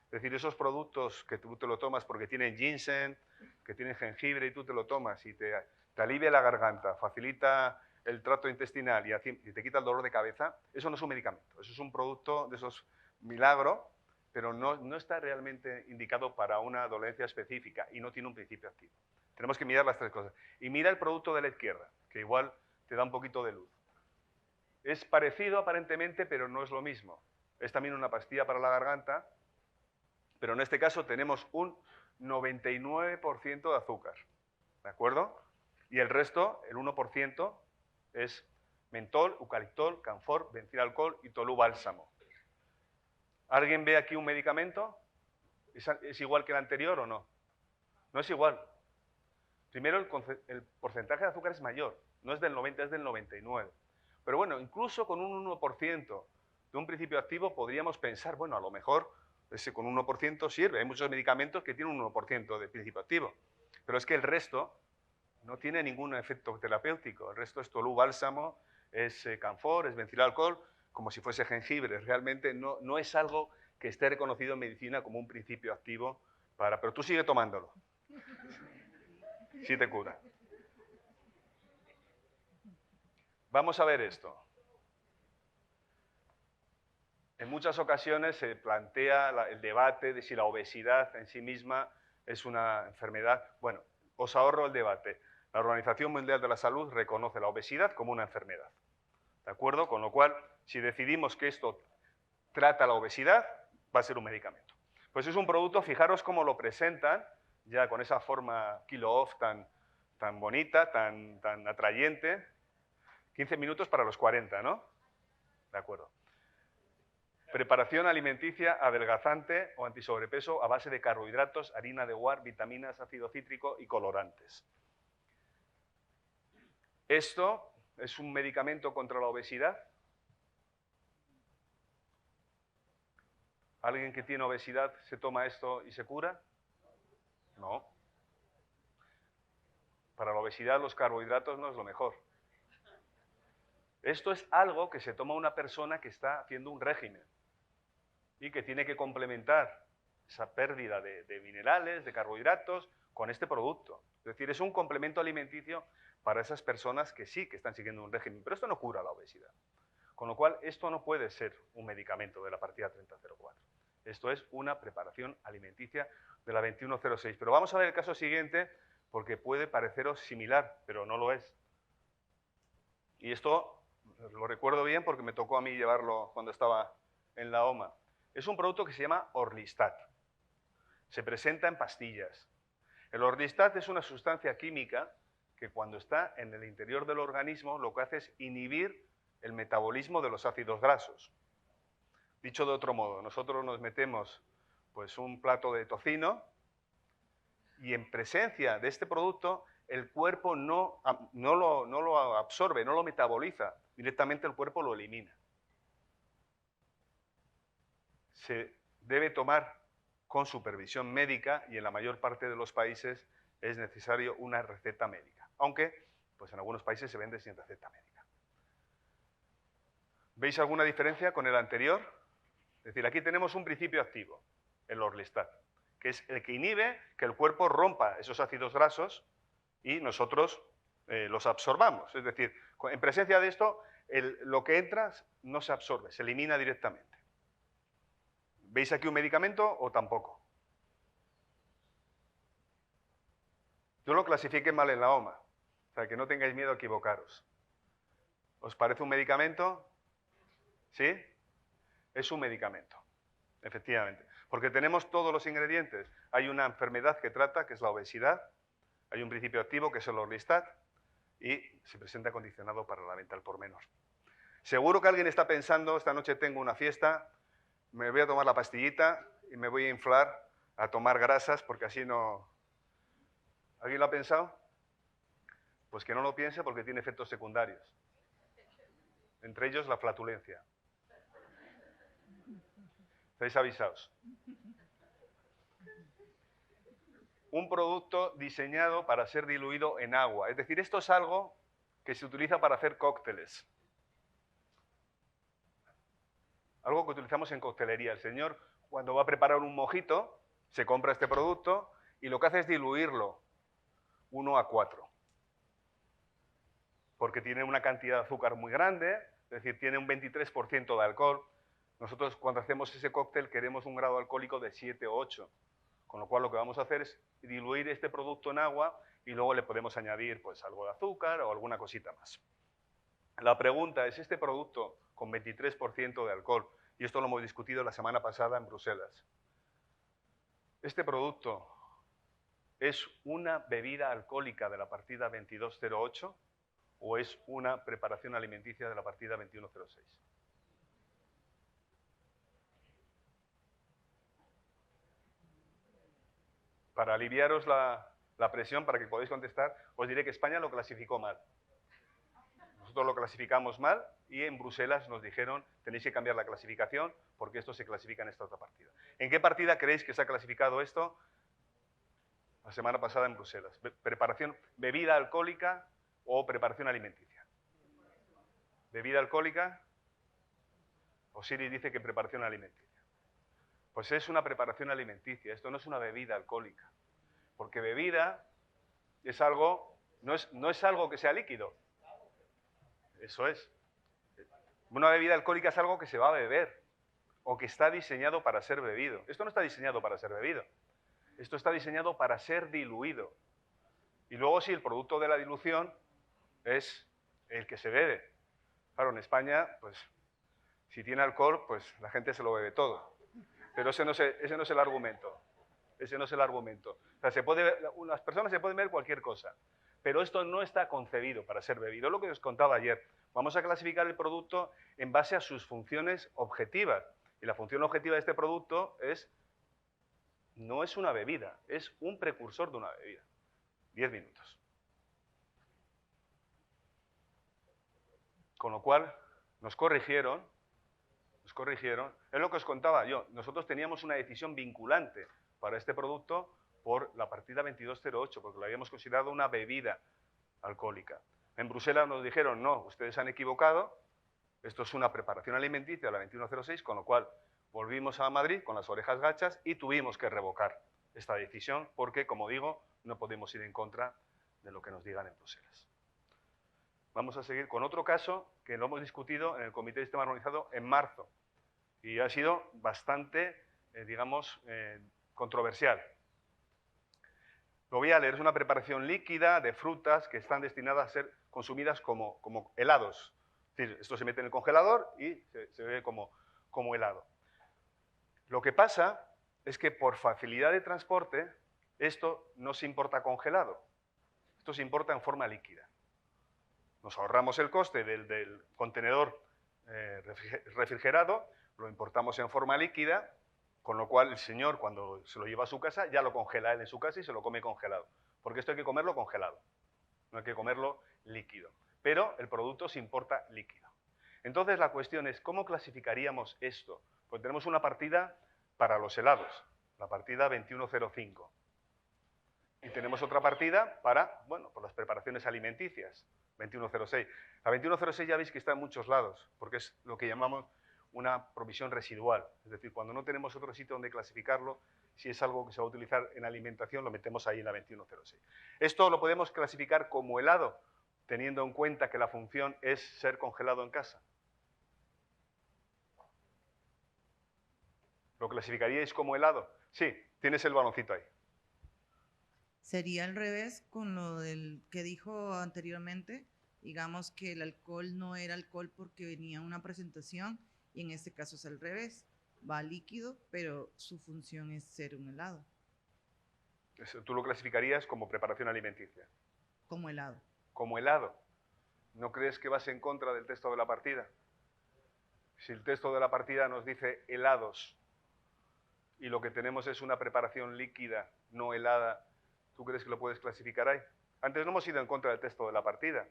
Es decir, esos productos que tú te lo tomas porque tienen ginseng, que tienen jengibre y tú te lo tomas y te alivia la garganta, facilita el trato intestinal y te quita el dolor de cabeza, eso no es un medicamento. Eso es un producto de esos milagros, pero no está realmente indicado para una dolencia específica y no tiene un principio activo. Tenemos que mirar las tres cosas. Y mira el producto de la izquierda, que igual te da un poquito de luz. Es parecido aparentemente, pero no es lo mismo. Es también una pastilla para la garganta, pero en este caso tenemos un 99% de azúcar, ¿de acuerdo? Y el resto, el 1%, es mentol, eucaliptol, canfor, benzilalcohol y tolú bálsamo. ¿Alguien ve aquí un medicamento? ¿Es igual que el anterior o no? No es igual. Primero, el porcentaje de azúcar es mayor. No es del 90, es del 99. Pero bueno, incluso con un 1% de un principio activo podríamos pensar, bueno, a lo mejor ese con un 1% sirve. Hay muchos medicamentos que tienen un 1% de principio activo. Pero es que el resto no tiene ningún efecto terapéutico. El resto es tolú bálsamo, es canfor, es benzilalcohol, como si fuese jengibre. Realmente no es algo que esté reconocido en medicina como un principio activo para... Pero tú sigue tomándolo. Sí te cura. Vamos a ver esto. En muchas ocasiones se plantea el debate de si la obesidad en sí misma es una enfermedad. Bueno, os ahorro el debate. La Organización Mundial de la Salud reconoce la obesidad como una enfermedad. ¿De acuerdo? Con lo cual, si decidimos que esto trata la obesidad, va a ser un medicamento. Pues es un producto, fijaros cómo lo presentan, ya con esa forma kilo-off tan bonita, tan atrayente. 15 minutos para los 40, ¿no? De acuerdo. Preparación alimenticia adelgazante o antisobrepeso a base de carbohidratos, harina de guar, vitaminas, ácido cítrico y colorantes. ¿Esto es un medicamento contra la obesidad? ¿Alguien que tiene obesidad se toma esto y se cura? No. Para la obesidad los carbohidratos no es lo mejor. Esto es algo que se toma una persona que está haciendo un régimen y que tiene que complementar esa pérdida de minerales, de carbohidratos, con este producto. Es decir, es un complemento alimenticio para esas personas que sí que están siguiendo un régimen, pero esto no cura la obesidad. Con lo cual, esto no puede ser un medicamento de la partida 3004. Esto es una preparación alimenticia de la 2106. Pero vamos a ver el caso siguiente, porque puede pareceros similar, pero no lo es. Y esto lo recuerdo bien porque me tocó a mí llevarlo cuando estaba en la OMA. Es un producto que se llama Orlistat. Se presenta en pastillas. El Orlistat es una sustancia química que cuando está en el interior del organismo lo que hace es inhibir el metabolismo de los ácidos grasos. Dicho de otro modo, nosotros nos metemos pues, un plato de tocino y en presencia de este producto el cuerpo no lo absorbe, no lo metaboliza, directamente el cuerpo lo elimina. Se debe tomar con supervisión médica y en la mayor parte de los países es necesario una receta médica, aunque pues en algunos países se vende sin receta médica. ¿Veis alguna diferencia con el anterior? Es decir, aquí tenemos un principio activo, el Orlistat, que es el que inhibe que el cuerpo rompa esos ácidos grasos y nosotros los absorbamos. Es decir, en presencia de esto, lo que entra no se absorbe, se elimina directamente. ¿Veis aquí un medicamento o tampoco? Yo lo clasifiqué mal en la OMA, o sea, que no tengáis miedo a equivocaros. ¿Os parece un medicamento? ¿Sí? Es un medicamento, efectivamente, porque tenemos todos los ingredientes. Hay una enfermedad que trata, que es la obesidad, hay un principio activo, que es el Orlistat, y se presenta condicionado para la venta al por menor. Seguro que alguien está pensando, esta noche tengo una fiesta, me voy a tomar la pastillita y me voy a inflar a tomar grasas porque así no... ¿Alguien lo ha pensado? Pues que no lo piense porque tiene efectos secundarios. Entre ellos la flatulencia. ¿Estáis avisados? Un producto diseñado para ser diluido en agua. Es decir, esto es algo que se utiliza para hacer cócteles. Algo que utilizamos en coctelería. El señor, cuando va a preparar un mojito, se compra este producto y lo que hace es diluirlo 1:4. Porque tiene una cantidad de azúcar muy grande, es decir, tiene un 23% de alcohol. Nosotros cuando hacemos ese cóctel queremos un grado alcohólico de 7 o 8. Con lo cual lo que vamos a hacer es diluir este producto en agua y luego le podemos añadir pues, algo de azúcar o alguna cosita más. La pregunta es, ¿este producto con 23% de alcohol, y esto lo hemos discutido la semana pasada en Bruselas, ¿este producto es una bebida alcohólica de la partida 2208 o es una preparación alimenticia de la partida 2106? Para aliviaros la presión, para que podáis contestar, os diré que España lo clasificó mal. Nosotros lo clasificamos mal y en Bruselas nos dijeron tenéis que cambiar la clasificación porque esto se clasifica en esta otra partida. ¿En qué partida creéis que se ha clasificado esto? La semana pasada en Bruselas. Preparación, bebida alcohólica o preparación alimenticia. ¿Bebida alcohólica? Osiris dice que preparación alimenticia. Pues es una preparación alimenticia, esto no es una bebida alcohólica. Porque bebida es algo, no es algo que sea líquido. Eso es. Una bebida alcohólica es algo que se va a beber o que está diseñado para ser bebido. Esto no está diseñado para ser bebido. Esto está diseñado para ser diluido. Y luego sí, el producto de la dilución es el que se bebe. Claro, en España, pues, si tiene alcohol, pues la gente se lo bebe todo. Pero ese no es el argumento. Ese no es el argumento. O sea, las personas se pueden beber cualquier cosa. Pero esto no está concebido para ser bebido. Es lo que os contaba ayer. Vamos a clasificar el producto en base a sus funciones objetivas. Y la función objetiva de este producto no es una bebida, es un precursor de una bebida. 10 minutos. Con lo cual, nos corrigieron Nos corrigieron. Es lo que os contaba yo. Nosotros teníamos una decisión vinculante para este producto por la partida 2208, porque lo habíamos considerado una bebida alcohólica. En Bruselas nos dijeron, no, ustedes han equivocado, esto es una preparación alimenticia, la 2106, con lo cual volvimos a Madrid con las orejas gachas y tuvimos que revocar esta decisión porque, como digo, no podemos ir en contra de lo que nos digan en Bruselas. Vamos a seguir con otro caso que lo hemos discutido en el Comité de Sistema Armonizado en marzo y ha sido bastante, digamos, controversial. Lo voy a leer, es una preparación líquida de frutas que están destinadas a ser consumidas como helados. Es decir, esto se mete en el congelador y se ve como helado. Lo que pasa es que por facilidad de transporte, esto no se importa congelado, esto se importa en forma líquida. Nos ahorramos el coste del contenedor refrigerado, lo importamos en forma líquida, con lo cual el señor cuando se lo lleva a su casa ya lo congela él en su casa y se lo come congelado, porque esto hay que comerlo congelado, no hay que comerlo líquido, pero el producto se importa líquido. Entonces la cuestión es, ¿cómo clasificaríamos esto? Pues tenemos una partida para los helados, la partida 2105, y tenemos otra partida para, bueno, por las preparaciones alimenticias, 2106. La 2106 ya veis que está en muchos lados, porque es lo que llamamos una provisión residual. Es decir, cuando no tenemos otro sitio donde clasificarlo, si es algo que se va a utilizar en alimentación, lo metemos ahí en la 2106. Esto lo podemos clasificar como helado, teniendo en cuenta que la función es ser congelado en casa. ¿Lo clasificaríais como helado? Sí, tienes el baloncito ahí. Sería al revés con lo del que dijo anteriormente. Digamos que el alcohol no era alcohol porque venía una presentación y en este caso es al revés. Va líquido, pero su función es ser un helado. Tú lo clasificarías como preparación alimenticia. Como helado. Como helado. ¿No crees que vas en contra del texto de la partida? Si el texto de la partida nos dice helados y lo que tenemos es una preparación líquida, no helada, ¿tú crees que lo puedes clasificar ahí? Antes no hemos ido en contra del texto de la partida.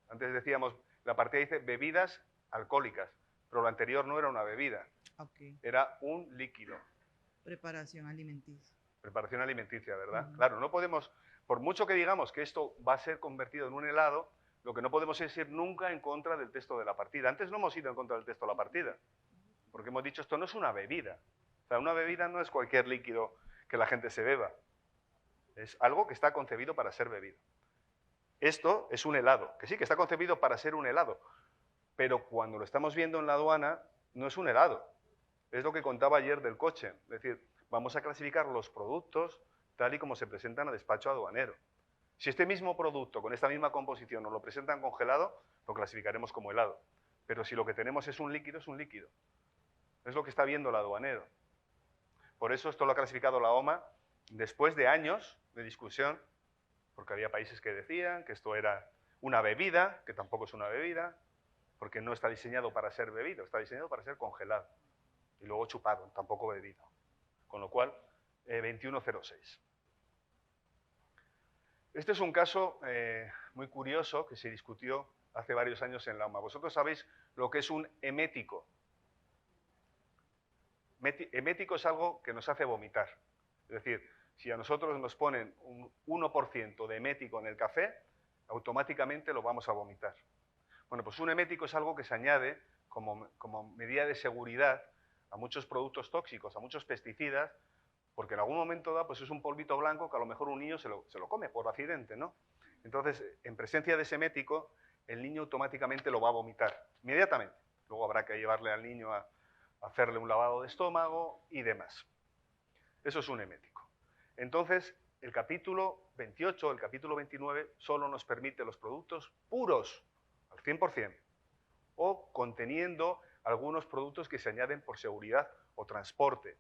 Antes decíamos, la partida dice bebidas alcohólicas, pero lo anterior no era una bebida, era un líquido. Preparación alimenticia. Preparación alimenticia, ¿verdad? Claro, no podemos, por mucho que digamos que esto va a ser convertido en un helado, lo que no podemos es ir nunca en contra del texto de la partida. Antes no hemos ido en contra del texto de la partida, porque hemos dicho esto no es una bebida. O sea, una bebida no es cualquier líquido que la gente se beba. Es algo que está concebido para ser bebido. Esto es un helado, que sí, que está concebido para ser un helado, pero cuando lo estamos viendo en la aduana, no es un helado. Es lo que contaba ayer del coche. Es decir, vamos a clasificar los productos tal y como se presentan a despacho aduanero. Si este mismo producto, con esta misma composición, nos lo presentan congelado, lo clasificaremos como helado. Pero si lo que tenemos es un líquido, es un líquido. Es lo que está viendo el aduanero. Por eso esto lo ha clasificado la OMA después de años de discusión, porque había países que decían que esto era una bebida, que tampoco es una bebida, porque no está diseñado para ser bebido, está diseñado para ser congelado y luego chupado, tampoco bebido. Con lo cual, 2106. Este es un caso muy curioso que se discutió hace varios años en la OMA. Vosotros sabéis lo que es un emético. Emético es algo que nos hace vomitar. Es decir, si a nosotros nos ponen un 1% de emético en el café, automáticamente lo vamos a vomitar. Bueno, pues un emético es algo que se añade como medida de seguridad a muchos productos tóxicos, a muchos pesticidas, porque en algún momento dado pues es un polvito blanco que a lo mejor un niño se lo come por accidente, ¿no? Entonces, en presencia de ese emético, el niño automáticamente lo va a vomitar, inmediatamente. Luego habrá que llevarle al niño a hacerle un lavado de estómago y demás. Eso es un emético. Entonces, el capítulo 28, el capítulo 29, solo nos permite los productos puros, al 100%, o conteniendo algunos productos que se añaden por seguridad o transporte.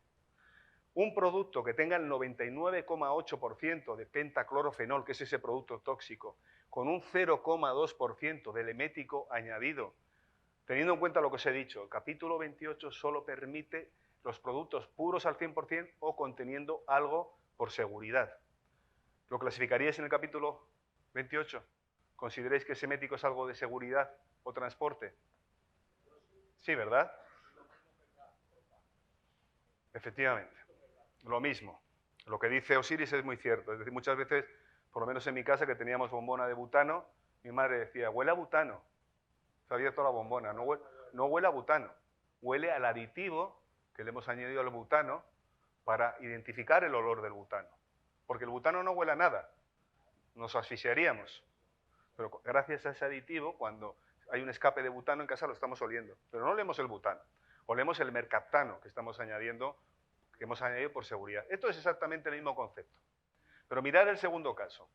Un producto que tenga el 99,8% de pentaclorofenol, que es ese producto tóxico, con un 0,2% del emético añadido, teniendo en cuenta lo que os he dicho, el capítulo 28 solo permite los productos puros al 100% o conteniendo algo por seguridad. ¿Lo clasificaríais en el capítulo 28? ¿Consideráis que ese emético es algo de seguridad o transporte? Sí, ¿verdad? Efectivamente, lo mismo. Lo que dice Osiris es muy cierto. Es decir, muchas veces, por lo menos en mi casa, que teníamos bombona de butano, mi madre decía, huele a butano. Se ha abierto la bombona. No huele a butano, huele al aditivo que le hemos añadido al butano para identificar el olor del butano. Porque el butano no huele a nada, nos asfixiaríamos. Pero gracias a ese aditivo, cuando hay un escape de butano en casa, lo estamos oliendo. Pero no olemos el butano, olemos el mercaptano que estamos añadiendo, que hemos añadido por seguridad. Esto es exactamente el mismo concepto. Pero mirad el segundo caso.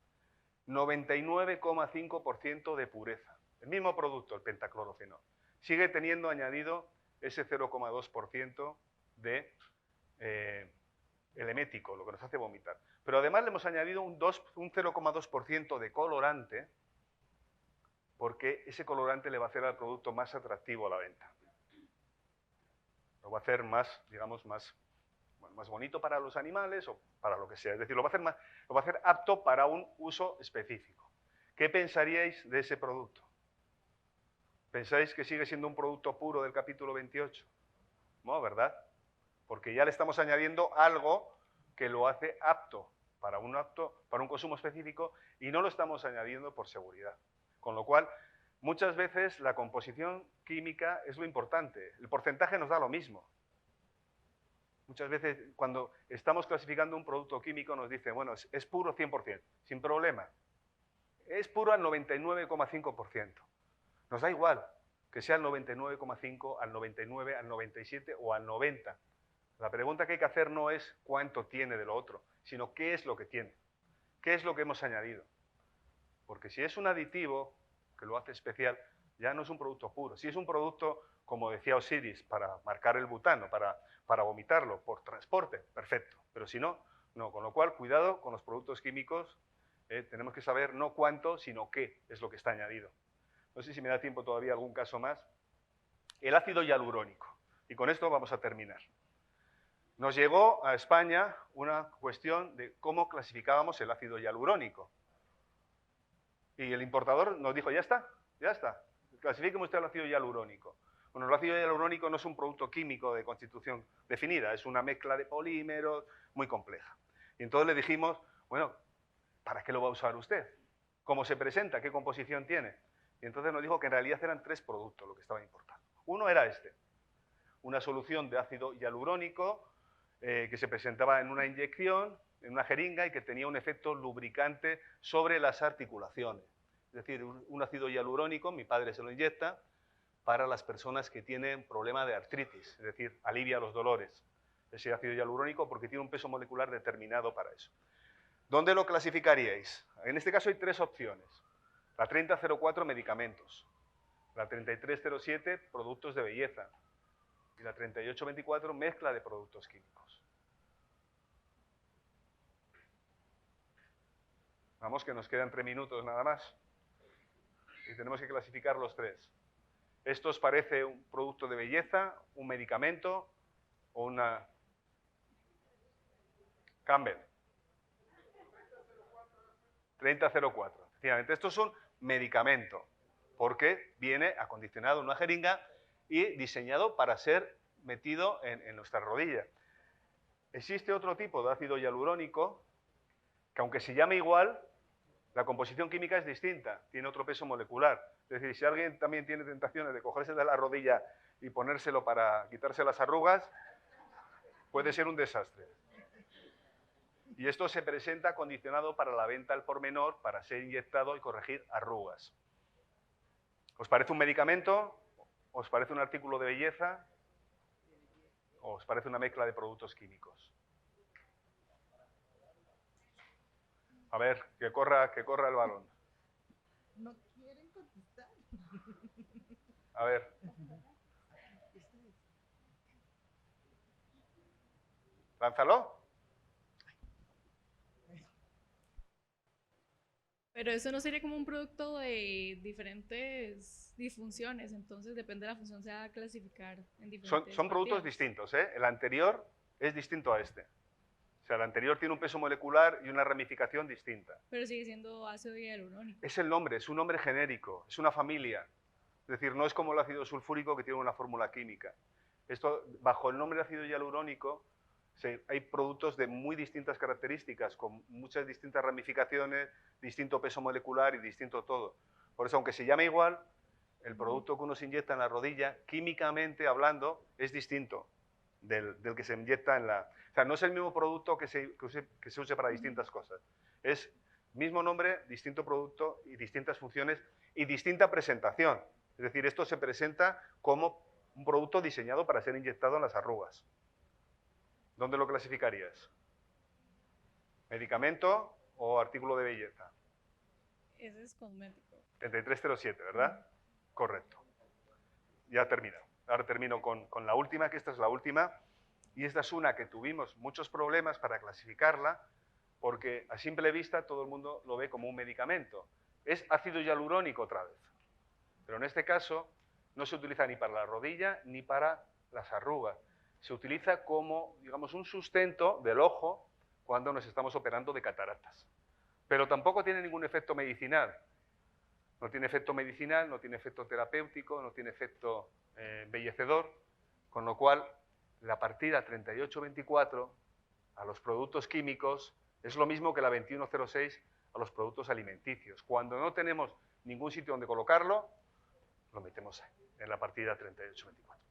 99,5% de pureza. El mismo producto, el pentaclorofenol. Sigue teniendo añadido ese 0,2% de el emético, lo que nos hace vomitar. Pero además le hemos añadido un 0,2% de colorante, porque ese colorante le va a hacer al producto más atractivo a la venta. Lo va a hacer más, digamos, más bonito para los animales o para lo que sea. Es decir, lo va a hacer apto para un uso específico. ¿Qué pensaríais de ese producto? ¿Pensáis que sigue siendo un producto puro del capítulo 28? No, ¿verdad? Porque ya le estamos añadiendo algo que lo hace apto para un consumo específico y no lo estamos añadiendo por seguridad. Con lo cual, muchas veces la composición química es lo importante. El porcentaje nos da lo mismo. Muchas veces cuando estamos clasificando un producto químico nos dicen, bueno, es puro 100%, sin problema. Es puro al 99,5%. Nos da igual que sea al 99,5, al 99, al 97 o al 90. La pregunta que hay que hacer no es cuánto tiene de lo otro, sino qué es lo que tiene, qué es lo que hemos añadido. Porque si es un aditivo que lo hace especial, ya no es un producto puro. Si es un producto, como decía Osiris, para marcar el butano, para vomitarlo por transporte, perfecto. Pero si no, no. Con lo cual, cuidado con los productos químicos. Tenemos que saber no cuánto, sino qué es lo que está añadido. No sé si me da tiempo todavía algún caso más. El ácido hialurónico. Y con esto vamos a terminar. Nos llegó a España una cuestión de cómo clasificábamos el ácido hialurónico. Y el importador nos dijo, ya está, clasifíqueme usted el ácido hialurónico. Bueno, el ácido hialurónico no es un producto químico de constitución definida, es una mezcla de polímeros muy compleja. Y entonces le dijimos, bueno, ¿para qué lo va a usar usted? ¿Cómo se presenta? ¿Qué composición tiene? Y entonces nos dijo que en realidad eran 3 productos lo que estaba importando. Uno era este, una solución de ácido hialurónico que se presentaba en una inyección, en una jeringa, y que tenía un efecto lubricante sobre las articulaciones. Es decir, un ácido hialurónico, mi padre se lo inyecta, para las personas que tienen problema de artritis, es decir, alivia los dolores. Ese ácido hialurónico porque tiene un peso molecular determinado para eso. ¿Dónde lo clasificaríais? En este caso hay 3 opciones. La 3004, medicamentos. La 3307, productos de belleza. Y la 3824, mezcla de productos químicos. Vamos, que nos quedan 3 minutos nada más. Y tenemos que clasificar los 3. ¿Esto os parece un producto de belleza, un medicamento o una... Campbell. 3004. Efectivamente, esto es un medicamento, porque viene acondicionado en una jeringa y diseñado para ser metido en nuestra rodilla. Existe otro tipo de ácido hialurónico, que aunque se llame igual, la composición química es distinta, tiene otro peso molecular. Es decir, si alguien también tiene tentaciones de cogerse de la rodilla y ponérselo para quitarse las arrugas, puede ser un desastre. Y esto se presenta condicionado para la venta al por menor, para ser inyectado y corregir arrugas. ¿Os parece un medicamento? ¿Os parece un artículo de belleza? ¿O os parece una mezcla de productos químicos? A ver, que corra el balón. No quieren contestar. A ver. Lánzalo. Pero eso no sería como un producto de diferentes disfunciones, entonces depende de la función se va a clasificar en diferentes Son productos partidas. distintos, ¿eh? El anterior es distinto a este. O sea, el anterior tiene un peso molecular y una ramificación distinta. Pero sigue siendo ácido hialurónico. Es el nombre, es un nombre genérico, es una familia. Es decir, no es como el ácido sulfúrico que tiene una fórmula química. Esto, bajo el nombre de ácido hialurónico, Hay productos de muy distintas características, con muchas distintas ramificaciones, distinto peso molecular y distinto todo. Por eso, aunque se llame igual, el producto que uno se inyecta en la rodilla, químicamente hablando, es distinto del que se inyecta en la... O sea, no es el mismo producto que se use para distintas cosas. Es mismo nombre, distinto producto y distintas funciones y distinta presentación. Es decir, esto se presenta como un producto diseñado para ser inyectado en las arrugas. ¿Dónde lo clasificarías? ¿Medicamento o artículo de belleza? Ese es cosmético. 3307, ¿verdad? Correcto. Ya termino. Ahora termino con la última, que esta es la última. Y esta es una que tuvimos muchos problemas para clasificarla, porque a simple vista todo el mundo lo ve como un medicamento. Es ácido hialurónico otra vez. Pero en este caso no se utiliza ni para la rodilla ni para las arrugas. Se utiliza como, digamos, un sustento del ojo cuando nos estamos operando de cataratas. Pero tampoco tiene ningún efecto medicinal. No tiene efecto medicinal, no tiene efecto terapéutico, no tiene efecto embellecedor, con lo cual la partida 3824 a los productos químicos es lo mismo que la 2106 a los productos alimenticios. Cuando no tenemos ningún sitio donde colocarlo, lo metemos en la partida 3824.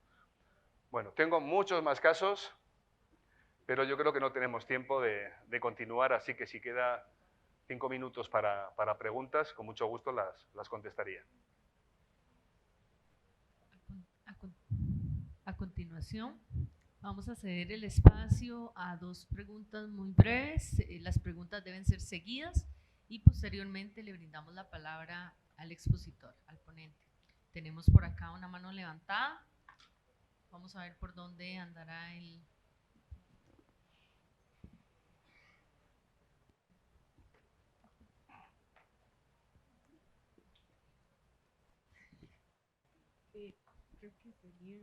Bueno, tengo muchos más casos, pero yo creo que no tenemos tiempo de continuar, así que si queda 5 minutos para preguntas, con mucho gusto las contestaría. A continuación, vamos a ceder el espacio a 2 preguntas muy breves. Las preguntas deben ser seguidas y posteriormente le brindamos la palabra al expositor, al ponente. Tenemos por acá una mano levantada. Vamos a ver por dónde andará el... Creo que sería...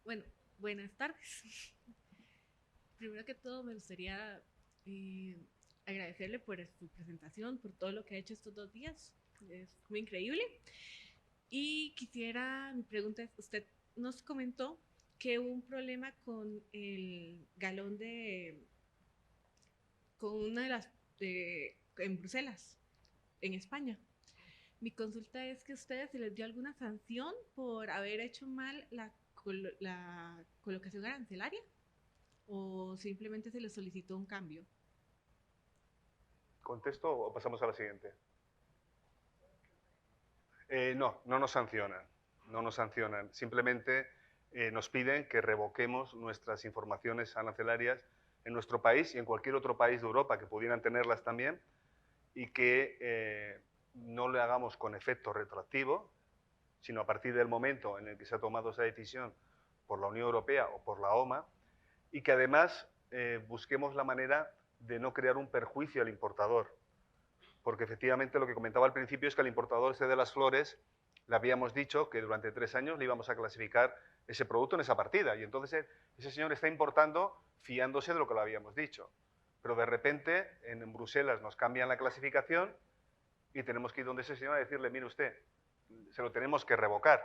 Bueno, buenas tardes. Primero que todo me gustaría agradecerle por su presentación, por todo lo que ha hecho estos 2 días. Es muy increíble. Y quisiera, mi pregunta es, usted nos comentó que hubo un problema con el galón con una de las, en Bruselas, en España. Mi consulta es que a ustedes se les dio alguna sanción por haber hecho mal la colocación arancelaria o simplemente se les solicitó un cambio. ¿Contesto o pasamos a la siguiente? No nos sancionan. No nos sancionan. Simplemente nos piden que revoquemos nuestras informaciones arancelarias en nuestro país y en cualquier otro país de Europa que pudieran tenerlas también y que no le hagamos con efecto retroactivo, sino a partir del momento en el que se ha tomado esa decisión por la Unión Europea o por la OMA, y que además busquemos la manera de no crear un perjuicio al importador. Porque efectivamente lo que comentaba al principio es que al importador de las flores le habíamos dicho que durante 3 años le íbamos a clasificar ese producto en esa partida, y entonces ese señor está importando fiándose de lo que le habíamos dicho. Pero de repente en Bruselas nos cambian la clasificación y tenemos que ir donde ese señor a decirle, mire usted, se lo tenemos que revocar.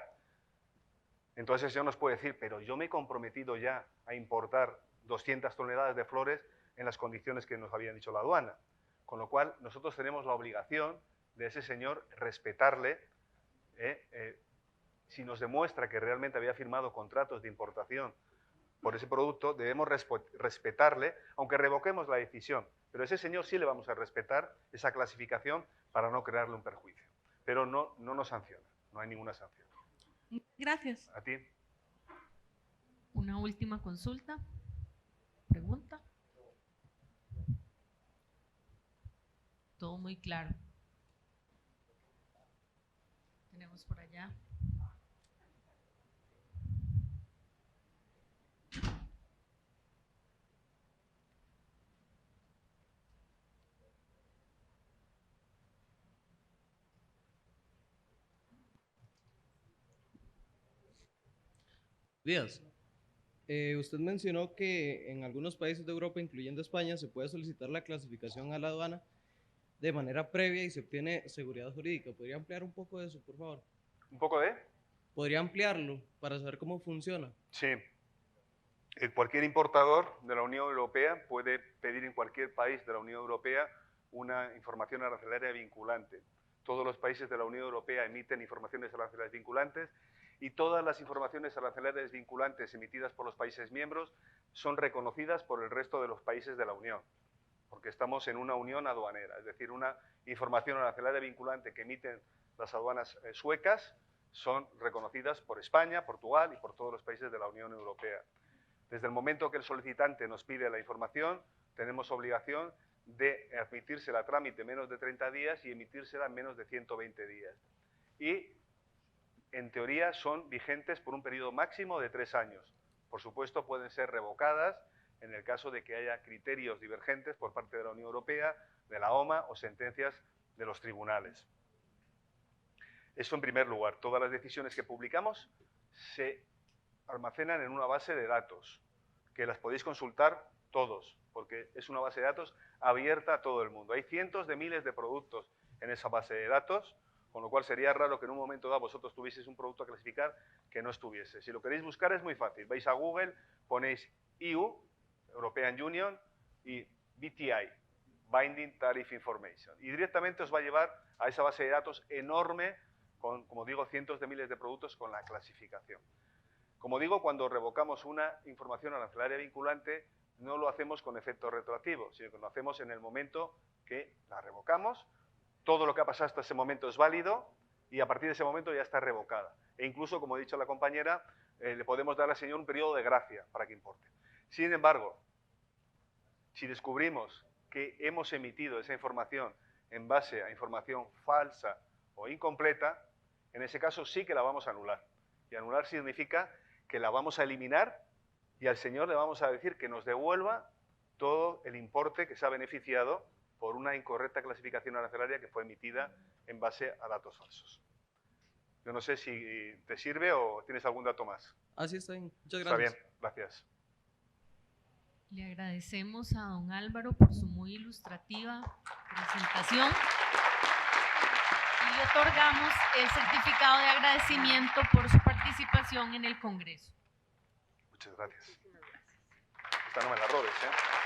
Entonces el señor nos puede decir, pero yo me he comprometido ya a importar 200 toneladas de flores en las condiciones que nos habían dicho la aduana. Con lo cual nosotros tenemos la obligación de ese señor respetarle, si nos demuestra que realmente había firmado contratos de importación por ese producto, debemos respetarle, aunque revoquemos la decisión. Pero a ese señor sí le vamos a respetar esa clasificación para no crearle un perjuicio. Pero no nos sanciona, no hay ninguna sanción. Gracias. A ti. Una última consulta. Pregunta. Todo muy claro. Tenemos por allá. Díaz, usted mencionó que en algunos países de Europa, incluyendo España, se puede solicitar la clasificación a la aduana de manera previa y se obtiene seguridad jurídica. ¿Podría ampliar un poco de eso, por favor? ¿Un poco de? ¿Podría ampliarlo para saber cómo funciona? Sí. Cualquier importador de la Unión Europea puede pedir en cualquier país de la Unión Europea una información arancelaria vinculante. Todos los países de la Unión Europea emiten informaciones arancelarias vinculantes y todas las informaciones arancelarias vinculantes emitidas por los países miembros son reconocidas por el resto de los países de la Unión, porque estamos en una unión aduanera, es decir, una información arancelaria vinculante que emiten las aduanas suecas son reconocidas por España, Portugal y por todos los países de la Unión Europea. Desde el momento que el solicitante nos pide la información, tenemos obligación de admitírsela a trámite en menos de 30 días y emitírsela en menos de 120 días. Y, en teoría, son vigentes por un periodo máximo de 3 años. Por supuesto, pueden ser revocadas en el caso de que haya criterios divergentes por parte de la Unión Europea, de la OMA o sentencias de los tribunales. Eso en primer lugar. Todas las decisiones que publicamos se almacenan en una base de datos, que las podéis consultar todos, porque es una base de datos abierta a todo el mundo. Hay cientos de miles de productos en esa base de datos, con lo cual sería raro que en un momento dado vosotros tuvieseis un producto a clasificar que no estuviese. Si lo queréis buscar es muy fácil. Vais a Google, ponéis EU, European Union, y BTI, Binding Tariff Information. Y directamente os va a llevar a esa base de datos enorme, con, como digo, cientos de miles de productos con la clasificación. Como digo, cuando revocamos una información arancelaria vinculante, no lo hacemos con efecto retroactivo, sino que lo hacemos en el momento que la revocamos. Todo lo que ha pasado hasta ese momento es válido y a partir de ese momento ya está revocada. E incluso, como ha dicho la compañera, le podemos dar al señor un periodo de gracia para que importe. Sin embargo, si descubrimos que hemos emitido esa información en base a información falsa o incompleta, en ese caso sí que la vamos a anular. Y anular significa que la vamos a eliminar y al señor le vamos a decir que nos devuelva todo el importe que se ha beneficiado por una incorrecta clasificación arancelaria que fue emitida en base a datos falsos. Yo no sé si te sirve o tienes algún dato más. Así está bien. Muchas gracias. Está bien, gracias. Le agradecemos a don Álvaro por su muy ilustrativa presentación y le otorgamos el certificado de agradecimiento por su participación en el Congreso. Muchas gracias. Esta no me la robes, ¿eh?